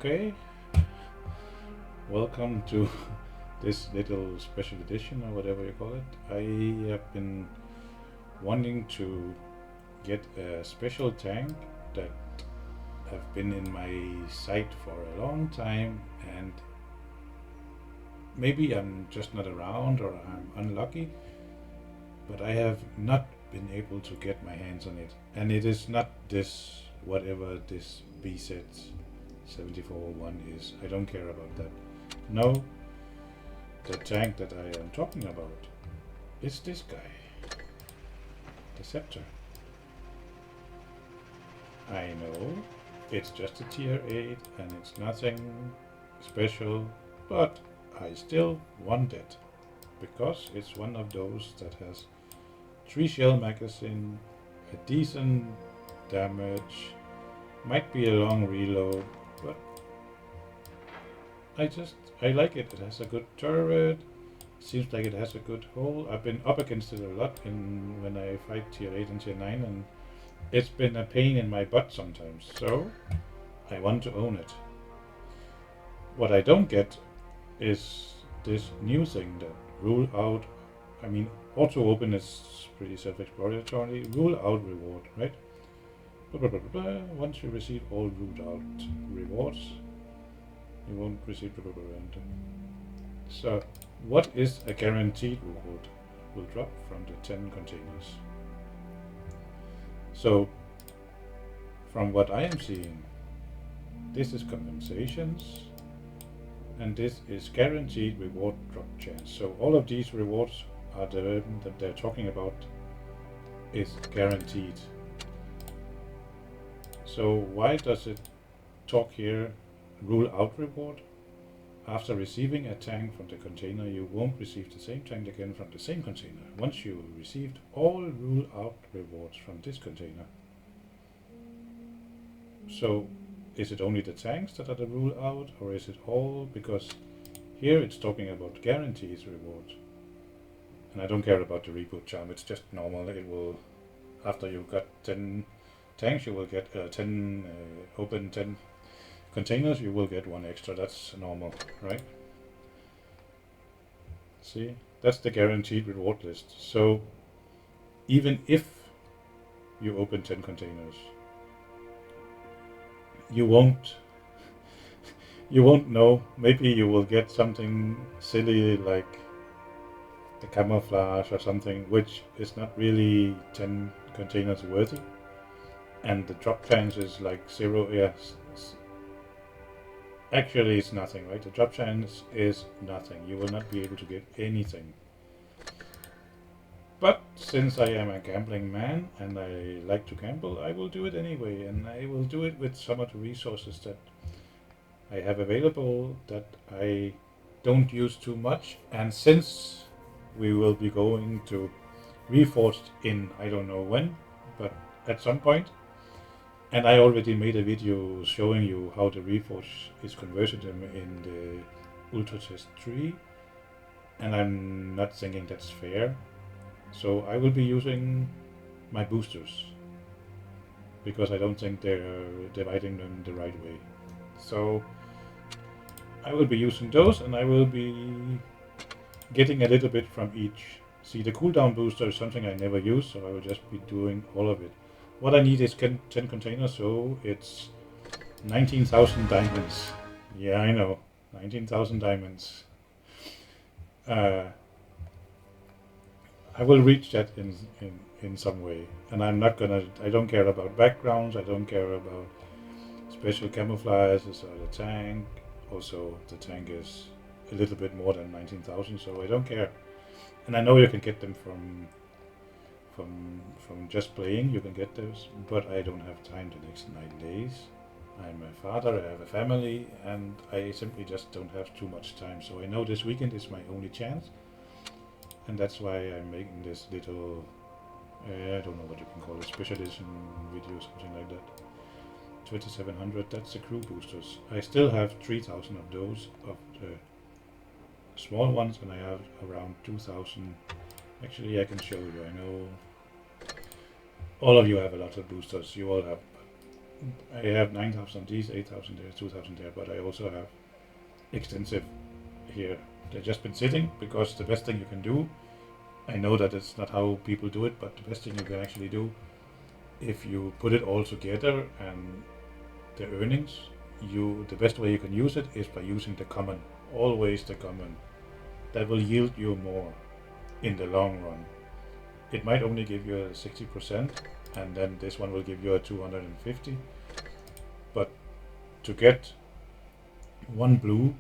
Okay, welcome to this little special edition or whatever you call it. I have been wanting to get a special tank that have been in my sight for a long time, and maybe I'm just not around or I'm unlucky, but I have not been able to get my hands on it. And it is not this, whatever this BZ 7401 is. I don't care about that. No, the tank that I am talking about is this guy, the scepter. I know it's just a tier 8 and it's nothing special, but I still want it because it's one of those that has 3 shell magazine, a decent damage, might be a long reload, but I like it. It has a good turret, seems like it has a good hull. I've been up against it a lot when I fight tier 8 and tier 9, and it's been a pain in my butt sometimes, so I want to own it. What I don't get is this new thing that rule out, I mean, auto open is pretty self-explanatory, rule out reward, right? Blah, blah, blah, blah. Once you receive all ruled out rewards, you won't receive blah, blah, blah, blah. So what is a guaranteed reward will drop from the 10 containers. So from what I am seeing, this is compensations and this is guaranteed reward drop chance. So all of these rewards are that they're talking about is guaranteed. So why does it talk here rule out reward? After receiving a tank from the container, you won't receive the same tank again from the same container. Once you received all rule out rewards from this container. So is it only the tanks that are the rule out, or is it all? Because here it's talking about guarantees reward. And I don't care about the reboot charm, it's just normal. It will, after you got 10 tanks, you will get 10 open 10 containers, you will get 1 extra. That's normal, right? See, that's the guaranteed reward list. So even if you open 10 containers, you won't know. Maybe you will get something silly like the camouflage or something, which is not really 10 containers worthy, and the drop chance is like 0. Yes, actually it's nothing, right? The drop chance is nothing. You will not be able to get anything. But since I am a gambling man and I like to gamble, I will do it anyway, and I will do it with some of the resources that I have available that I don't use too much. And since we will be going to Reforged in, I don't know when, but at some point, and I already made a video showing you how the Reforged is converted in the Ultra Test 3, and I'm not thinking that's fair. So I will be using my boosters, because I don't think they're dividing them the right way. So I will be using those, and I will be getting a little bit from each. See, the cooldown booster is something I never use, so I will just be doing all of it. What I need is 10 containers, so it's 19,000 diamonds. Yeah, I know, 19,000 diamonds. I will reach that in some way, and I'm not gonna. I don't care about backgrounds. I don't care about special camouflages or the tank. Also, the tank is a little bit more than 19,000, so I don't care. And I know you can get them from just playing. You can get those, but I don't have time the next 9 days. I'm a father. I have a family, and I simply just don't have too much time. So I know this weekend is my only chance. And that's why I'm making this little, I don't know what you can call it, special edition video, something like that. 2700, that's the crew boosters. I still have 3000 of those, of the small ones, and I have around 2000. Actually, I can show you. I know all of you have a lot of boosters. You all have I have 9,000 of these, 8,000 there, 2,000 there, but I also have extensive here. They've just been sitting because the best thing you can do, I know that it's not how people do it, but the best thing you can actually do, if you put it all together and the earnings, the best way you can use it is by using the common. Always the common. That will yield you more in the long run. It might only give you a 60%, and then this one will give you a 250. But to get one blue,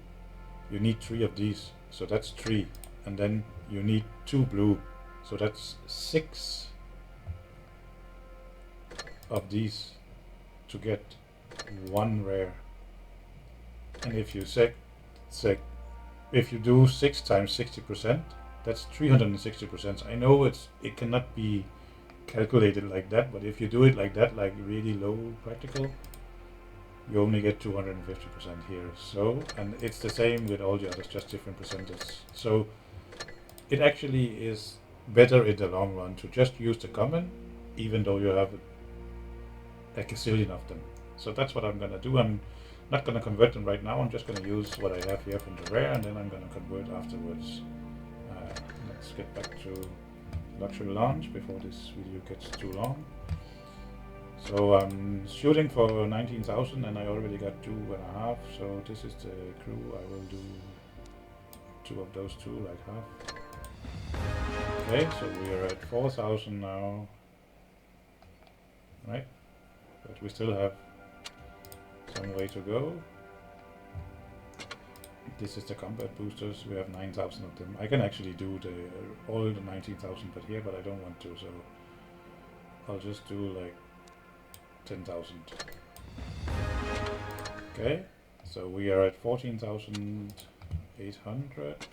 you need 3 of these, so that's 3. And then you need 2 blue, so that's 6 of these to get 1 rare. And if you if you do 6 times 60%, that's 360%. I know it cannot be calculated like that, but if you do it like that, like really low practical, you only get 250% here. So, and it's the same with all the others, just different percentages. So it actually is better in the long run to just use the common, even though you have a gazillion of them. So that's what I'm gonna do. I'm not gonna convert them right now. I'm just gonna use what I have here from the rare, and then I'm gonna convert afterwards. Let's get back to luxury launch before this video gets too long. So I'm shooting for 19,000 and I already got 2.5, so this is the crew. I will do 2 of those 2, like half. Okay, so we are at 4,000 now, right? But we still have some way to go. This is the combat boosters. We have 9,000 of them. I can actually do all the 19,000 but here, but I don't want to, so I'll just do like 10,000. Okay, so we are at 14,800.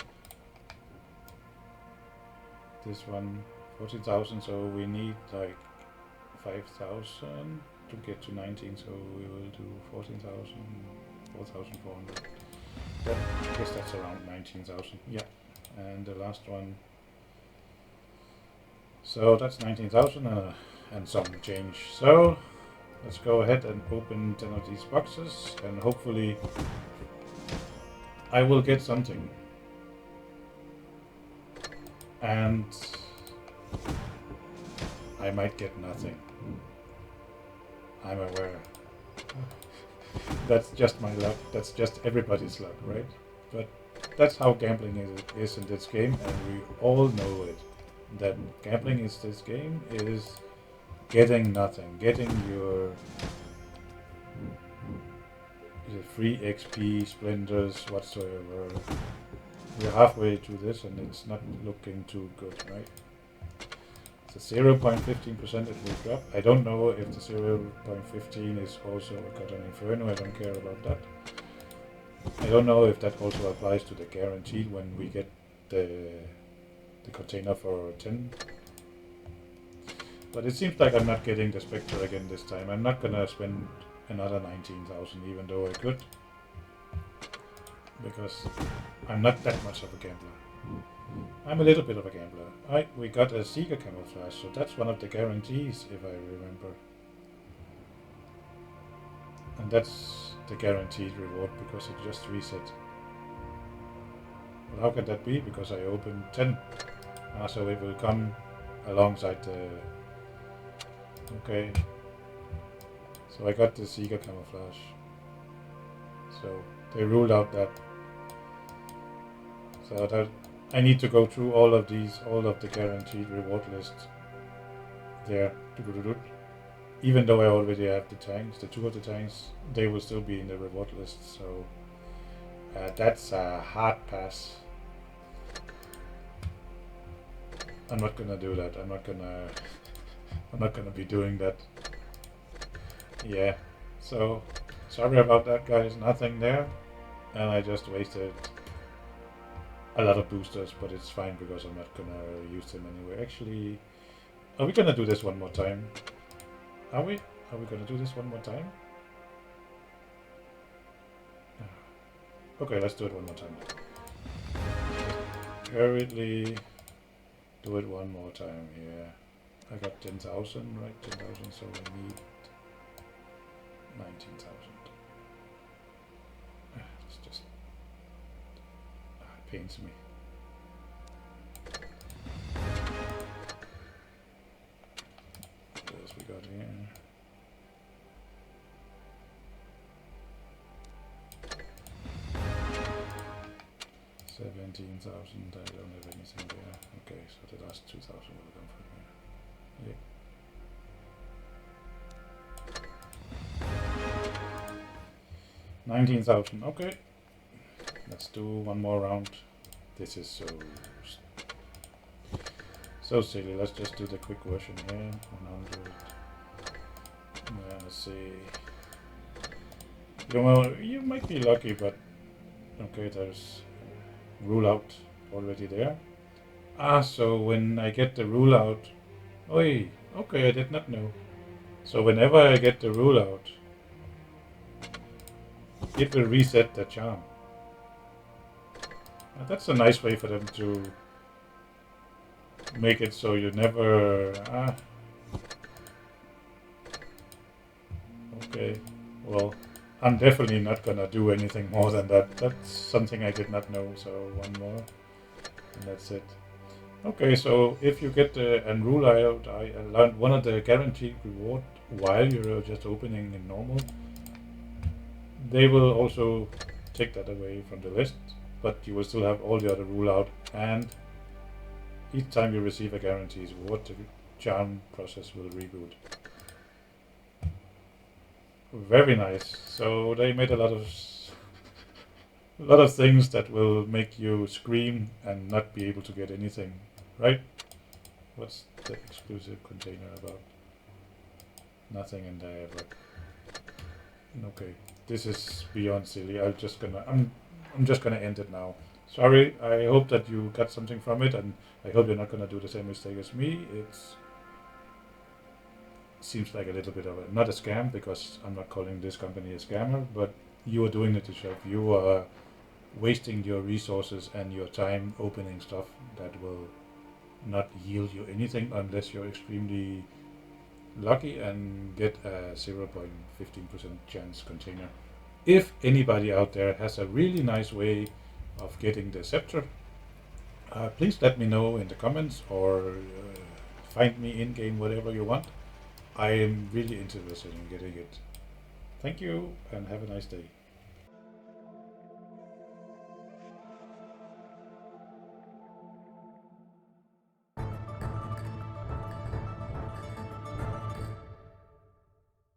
This one 14,000, so we need like 5,000 to get to 19, so we will do 14,000, 4,400. I guess that's around 19,000. Yeah, and the last one. So that's 19,000 and some change. So let's go ahead and open 10 of these boxes, and hopefully I will get something. And I might get nothing. I'm aware. That's just my luck. That's just everybody's luck, right? But that's how gambling is in this game, and we all know it. That gambling is this game is getting nothing, getting your free XP, splinters, whatsoever. We're halfway through this, and it's not looking too good, right? The 0.15% it will drop. I don't know if the 0.15 is also a cut on Inferno. I don't care about that. I don't know if that also applies to the guaranteed when we get the container for 10. But it seems like I'm not getting the Spectre again this time. I'm not gonna spend another 19,000, even though I could, because I'm not that much of a gambler. I'm a little bit of a gambler. We got a Seeker camouflage, so that's one of the guarantees, if I remember. And that's the guaranteed reward, because it just reset. But how can that be? Because I opened 10. So it will come alongside the... Okay. So I got the Seeker camouflage. So they ruled out that. So that I need to go through all of these, all of the guaranteed reward lists there. Even though I already have the tanks, the 2 of the tanks, they will still be in the reward list. So that's a hard pass. I'm not gonna do that. I'm not gonna be doing that. Yeah. So sorry about that, guys. Nothing there, and I just wasted a lot of boosters, but it's fine because I'm not gonna use them anyway. Actually, are we gonna do this one more time? Are we? Are we gonna do this one more time? Okay, let's do it one more time. Hurriedly do it one more time here. I got 10,000, right? 10,000, so I need 19,000. It's just it pains me. What else we got here? $17,000. I don't have anything there. Okay, so the last 2,000 will come from here. Yep. 19,000. Okay. Let's do one more round. This is so silly. Let's just do the quick version here. 100. Yeah, let's see. You might be lucky, but okay, there's rule out already there. So when I get the rule out, oi, okay, I did not know. So whenever I get the rule out, it will reset the charm. Now that's a nice way for them to make it so you never... Okay, well, I'm definitely not gonna do anything more than that. That's something I did not know, so one more, and that's it. Okay, so if you get the rule out, I learned one of the guaranteed reward while you're just opening in normal. They will also take that away from the list, but you will still have all the other rule out, and each time you receive a guaranteed reward, the charm process will reboot. Very nice. So they made a lot of things that will make you scream and not be able to get anything, right? What's the exclusive container about? Nothing in there, but okay. This is beyond silly. I'm just gonna end it now. Sorry. I hope that you got something from it, and I hope you're not gonna do the same mistake as me. It's seems like a little bit of not a scam, because I'm not calling this company a scammer, but you are doing it yourself. You are wasting your resources and your time opening stuff that will not yield you anything unless you're extremely lucky and get a 0.15% chance container. If anybody out there has a really nice way of getting the scepter, please let me know in the comments, or find me in game, whatever you want. I am really interested in getting it. Thank you and have a nice day.